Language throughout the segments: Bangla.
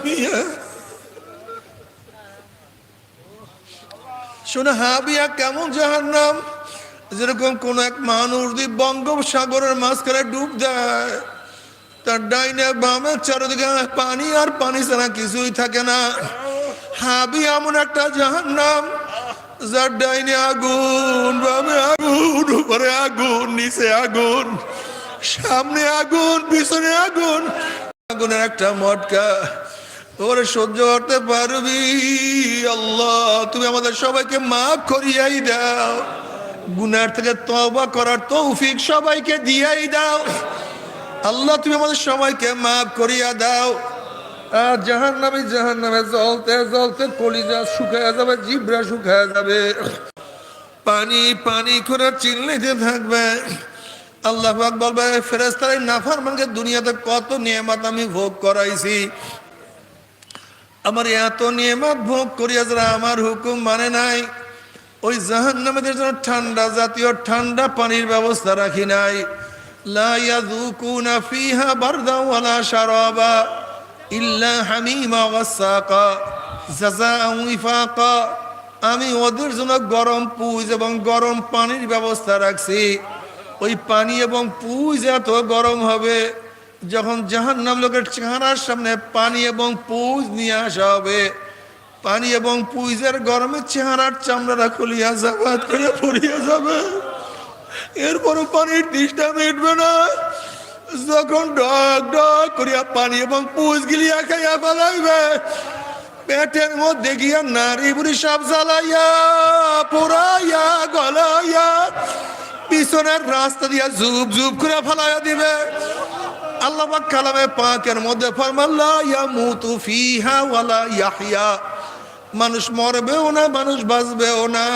হামিয়া। শোনো হাবিয়া কেমন জাহান্নাম, যেরকম কোন এক মানুষ যদি বঙ্গোপসাগরের মাঝখানে ডুব দেয়, তার ডাইনে বামে চারিদিকে পানি আর পানি ছাড়া কিছুই থাকে না। হাবিয়া এমন একটা জাহান্নাম যার ডাইনে আগুন, বামে আগুন, উপরে আগুন, নিচে আগুন, সামনে আগুন, পিছনে আগুন, আগুনের একটা মটকা। ওরে সহ্য করতে পারবি? আল্লাহ তুমি আমাদের সবাইকে মাফ করিয়াই দাও, গুনার থেকে তওবা করার তৌফিক সবাইকে দিয়াই দাও। আল্লাহ তুমি আমাদের সবাইকে মাফ করিয়া দাও। আর জাহান্নামে জ্বলতে জ্বলতে কলিজা শুকায় যাবে, জিব্রা শুকায় যাবে, পানি পানি করে চিল্লাইতে থাকবে। আল্লাহ পাক বলবে ফেরেশতারা নাফরমানকে দুনিয়াতে কত নিয়ামত আমি ভোগ করাইছি, আমার এত নিয়ামত ভোগ করিয়া যারা আমার হুকুম মানে নাই, ওই জাহান্নামীদের জন্য ঠান্ডা জাতীয় ঠান্ডা পানির ব্যবস্থা রাখি নাই। লা ইয়াযুকুনা ফিহা বারদান ওয়ালা শারাবা ইল্লা হামিমা ওয়াসাকা জাযাআন ওয়িফাকা। আমি ওদের জন্য গরম পুজ এবং গরম পানির ব্যবস্থা রাখছি। ওই পানি এবং পুজ এত গরম হবে, যখন জাহান্নাম লোকের চেহারার সামনে পানি এবং পুজ নিয়ে আসা হবে, পানি এবং পুইজের গরমে চেহারার চামড়াটা খুলিয়া জাবাত করে পড়িয়া যাবে। এরপরও পানির তৃষ্ণা মিটবে না। যখন ডক ডক করিয়া পানি এবং পুজ গিলিয়া খাইয়া ফেলাইবে, পেটের মধ্যে গিয়া নারী বুড়ি সব জ্বালাইয়া পোড়াইয়া গলাইয়া পিছনের রাস্তা দিয়া জুব জুব করে ফেলাইয়া দিবে। আল্লাহ পাক কালামে পাকের মধ্যে ফরমান লা ইয়ামুতু ফিহা ওয়ালা ইয়াহইয়া, মানুষ মরবেও না, মানুষ বাঁচবেও না।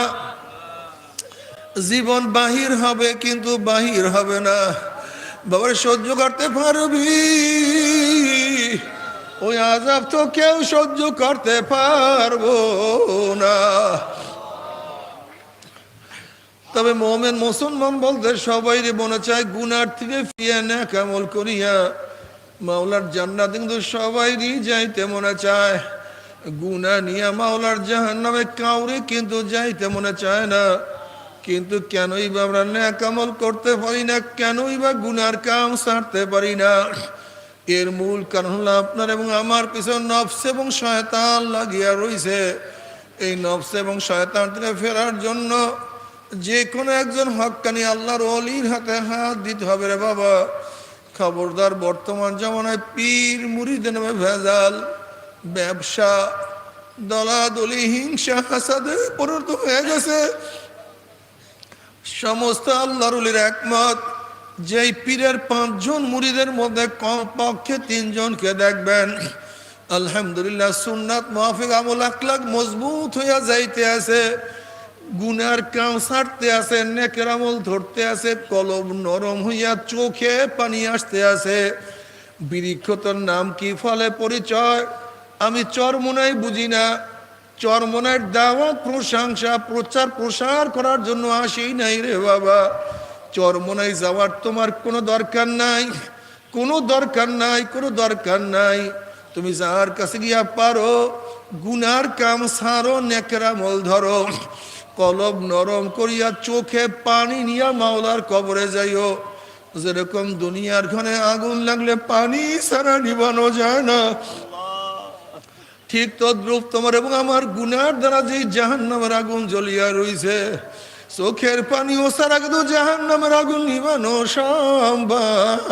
জীবন বাহির হবে কিন্তু বাহির হবে না। বাবার সহ্য করতে পারবি? ওই আযাব তো কেউ সহ্য করতে পারবো না। তবে মুমিন মুসলমান বলতে সবাই মনে চায় গুনার থেকে ফিরে নেক আমল করিয়া মাওলার জান্নাত, কিন্তু সবাইরই যাইতে মনে চায়। গুনাহ নিয়ে মাওলার জাহান্নামে কাউরে কিন্তু যাইতে মনে চায় না। কিন্তু কেনই বা আমরা নেক আমল করতে পারি না, কেনই বা গুনার কাম ছাড়তে পারি না? এর মূল কারণ হলো আপনার এবং আমার পিছনে নফস এবং শয়তান লাগিয়া রইছে। এই নফস এবং শয়তান থেকে ফেরার জন্য যে কোনো একজন হক্কানি আল্লাহর ওলির হাতে হাত দিতে হবে রে বাবা। খবরদার, বর্তমান জামানায় পীর মুরিদের নামে ভেজাল, ব্যবসা, দলাদলি, হিংসা, হাসাদে পরিণত হয়ে গেছে। সমস্ত আল্লাহর ওলির একমত, যেই পীরের 5 জন মুরিদের মধ্যে কমপক্ষে 3 জনকে দেখবেন আলহামদুলিল্লাহ সুন্নাত মাফিক আমল আখলাক মজবুত হইয়া যাইতে আছে, গুনার কাম ছাড়তে আছে, নেকের আমল ধরতে আছে, কলব নরম হইয়া চোখে পানি আসতে আছে। বৃক্ষতর নাম কি, ফলে পরিচয় আমি চরমোনাই বুঝি না। চরমোনার দাওয়াত, প্রশংসা, প্রচার প্রসার করার জন্য আসি নাই রে বাবা। চরমোনাই যাওয়ার তোমার কোনো দরকার নাই, কোনো দরকার নাই, কোনো দরকার নাই। তুমি যার কাছে গিয়া পারো গুনার কাম ছাড়ো, নেকের আমল ধরো, কলব নরম করিয়া চোখে পানি নিয়া মাওলার কবরে যাইও। যেরকম দুনিয়ার ঘরে আগুন লাগলে পানি ছাড়া নিবানো যায় না, ঠিক তদ্রূপ তোমার এবং আমার গুনার দ্বারা যে জাহান্নামের আগুন জ্বলিয়া রইছে, চোখের পানি ও ছাড়া কিন্তু জাহান্নামের আগুন নিবানো সম্ভব।